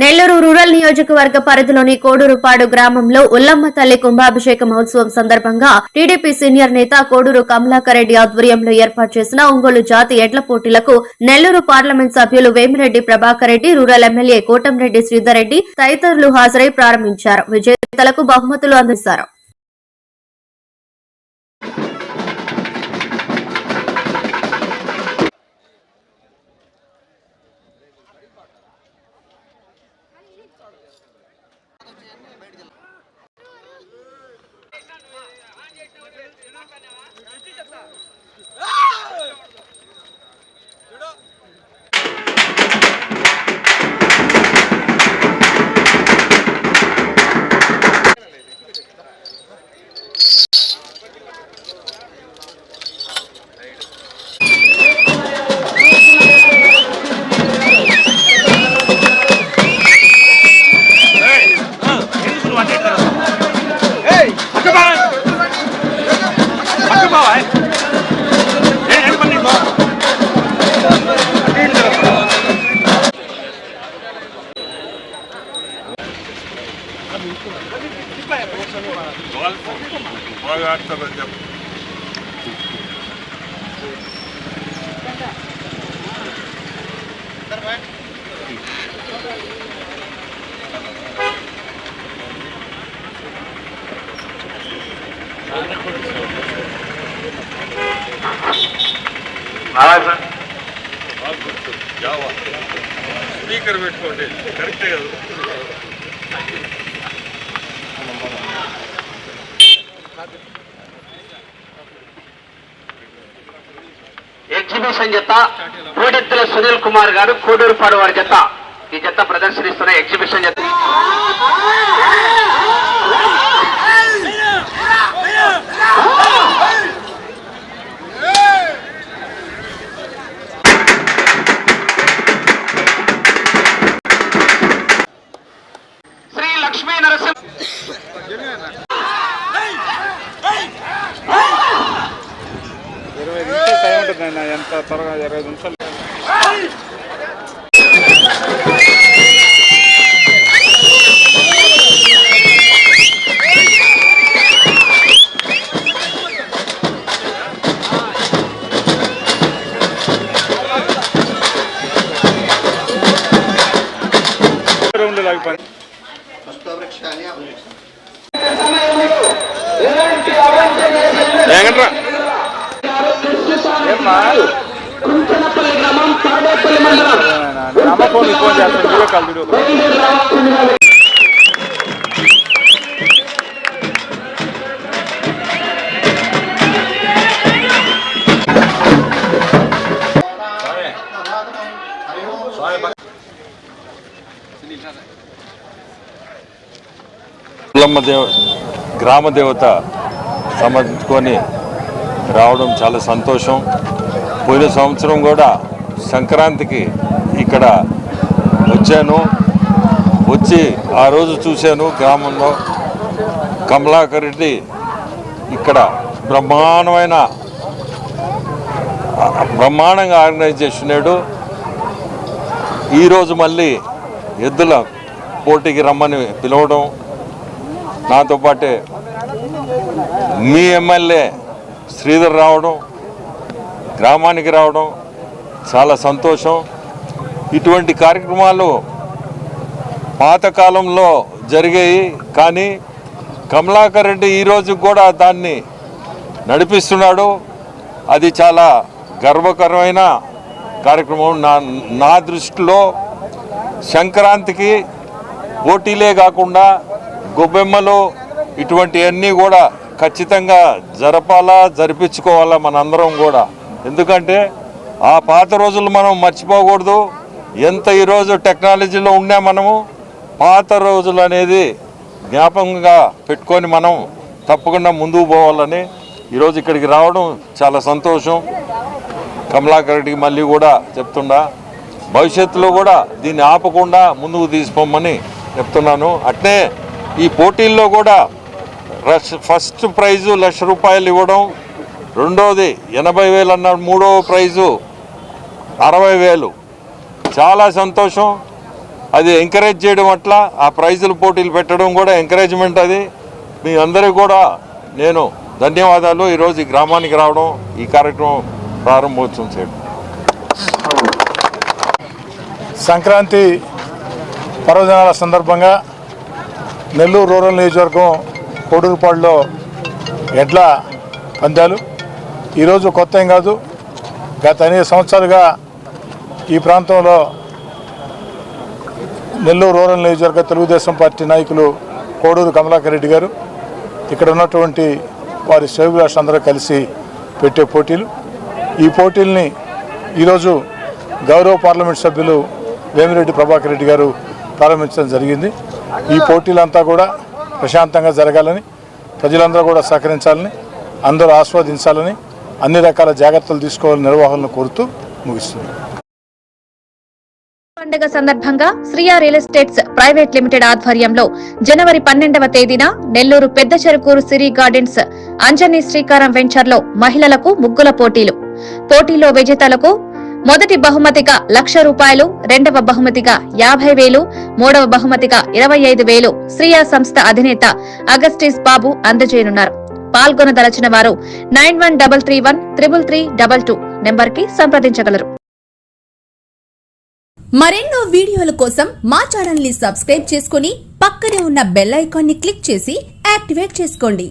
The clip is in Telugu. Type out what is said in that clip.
నెల్లూరు రూరల్ నియోజకవర్గ పరిధిలోని కోడూరుపాడు గ్రామంలో ఉల్లమ్మ తల్లి కుంభాభిషేక మహోత్సవం సందర్భంగా టీడీపీ సీనియర్ నేత కోడూరు కమలాకర్ రెడ్డి ఆధ్వర్యంలో ఏర్పాటు చేసిన ఒంగోలు జాతి ఎడ్ల పోటీలకు నెల్లూరు పార్లమెంట్ సభ్యులు వేమిరెడ్డి ప్రభాకర్ రెడ్డి, రూరల్ ఎమ్మెల్యే కోటంరెడ్డి శ్రీధర్ రెడ్డి తదితరులు హాజరై ప్రారంభించారు. విజేతలకు బహుమతులు అందిస్తారు. స్పీకర్ పెట్టుకోండి కరెక్టే కదా. ఎగ్జిబిషన్ జత కోడెత్తుల సునీల్ కుమార్ గారు కోడూరుపాడు వారి జత ఈ జత ప్రదర్శనిస్తున్న ఎగ్జిబిషన్ జత శ్రీ లక్ష్మీ నరసింహ ఎంత త్వరగా 20 నిమిషాలు లాగిపోయింది. అమ్మ ఫోన్ చేస్తాను, వీడియో కాల్ గ్రామ దేవత సమర్పించుకొని రావడం చాలా సంతోషం. పోయిన సంవత్సరం కూడా సంక్రాంతికి ఇక్కడ వచ్చి ఆ రోజు చూశాను. గ్రామంలో కమలాకర్ రెడ్డి ఇక్కడ బ్రహ్మాండంగా ఆర్గనైజ్ చేస్తున్నాడు. ఈరోజు మళ్ళీ ఎద్దుల పోటీకి రమ్మని పిలవడం, నాతో పాటే మీ ఎమ్మెల్యే శ్రీధర్ రావడం, గ్రామానికి రావడం చాలా సంతోషం. ఇటువంటి కార్యక్రమాలు పాతకాలంలో జరిగాయి, కానీ కమలాకర్ రెడ్డి ఈరోజు కూడా దాన్ని నడిపిస్తున్నాడు. అది చాలా గర్వకరమైన కార్యక్రమం. నా దృష్టిలో సంక్రాంతికి పోటీలే కాకుండా గొబ్బెమ్మలు ఇటువంటివన్నీ కూడా ఖచ్చితంగా జరిపించుకోవాలా మనందరం కూడా. ఎందుకంటే ఆ పాత రోజులు మనం మర్చిపోకూడదు. ఎంత ఈరోజు టెక్నాలజీలో ఉన్నా మనము పాత రోజులు అనేది జ్ఞాపకంగా పెట్టుకొని మనం తప్పకుండా ముందుకు పోవాలని ఈరోజు ఇక్కడికి రావడం చాలా సంతోషం. కమలాకర్ రెడ్డికి మళ్ళీ కూడా చెప్తున్నా, భవిష్యత్తులో కూడా దీన్ని ఆపకుండా ముందుకు తీసుకోమని చెప్తున్నాను. అట్నే ఈ పోటీల్లో కూడా ఫస్ట్ ప్రైజు ₹1,00,000 ఇవ్వడం, రెండోది 80,000 అన్నాడు, మూడో ప్రైజు 60,000. చాలా సంతోషం. అది ఎంకరేజ్ చేయడం అట్లా ఆ ప్రైజుల పోటీలు పెట్టడం కూడా ఎంకరేజ్మెంట్. అది మీ అందరికీ కూడా నేను ధన్యవాదాలు. ఈరోజు ఈ గ్రామానికి రావడం, ఈ కార్యక్రమం ప్రారంభోత్సవం చేయడం. సంక్రాంతి పర్వదినాల సందర్భంగా నెల్లూరు రూరల్ నియోజకవర్గం కోడూరుపాడులో ఎడ్ల పందాలు ఈరోజు కొత్త ఏం కాదు. గత అనేక సంవత్సరాలుగా ఈ ప్రాంతంలో నెల్లూరు రూరల్ నియోజకవర్గ తెలుగుదేశం పార్టీ నాయకులు కోడూరు కమలాకర్ రెడ్డి గారు ఇక్కడ ఉన్నటువంటి వారి శ్రేయోభిలాషులందరూ కలిసి పెట్టే పోటీలు. ఈ పోటీల్ని ఈరోజు గౌరవ పార్లమెంట్ సభ్యులు వేమిరెడ్డి ప్రభాకర్ రెడ్డి గారు ప్రారంభించడం జరిగింది. ఈ పోటీలంతా కూడా ప్రశాంతంగా జరగాలని, ప్రజలందరూ కూడా సహకరించాలని, అందరూ ఆస్వాదించాలని, అన్ని రకాల జాగ్రత్తలు తీసుకోవాలని నిర్వాహకులను కోరుతూ ముగిస్తుంది. పండుగ సందర్భంగా Sriya real estates private limited ఆధ్వర్యంలో జనవరి 12వ తేదీన నెల్లూరు పెద్ద చెరుకూరు సిరి గార్డెన్స్ అంజనీ శ్రీకారం వెంచర్ లో మహిళలకు ముగ్గుల పోటీలు. పోటీలో విజేతలకు మొదటి బహుమతిగా ₹1,00,000, రెండవ బహుమతిగా 50,000, మూడవ బహుమతిగా 25,000 శ్రీయా సంస్థ అధినేత అగస్టిస్ బాబు అందజేయనున్నారు. పాల్గొనదలచిన వారు 9133133322 నెంబర్ కి సంప్రదించగలరు. మరెన్నో వీడియోల కోసం మా ఛానల్ ని సబ్స్క్రైబ్ చేసుకుని పక్కనే ఉన్న బెల్ ఐకాన్ ని క్లిక్ చేసి యాక్టివేట్ చేసుకోండి.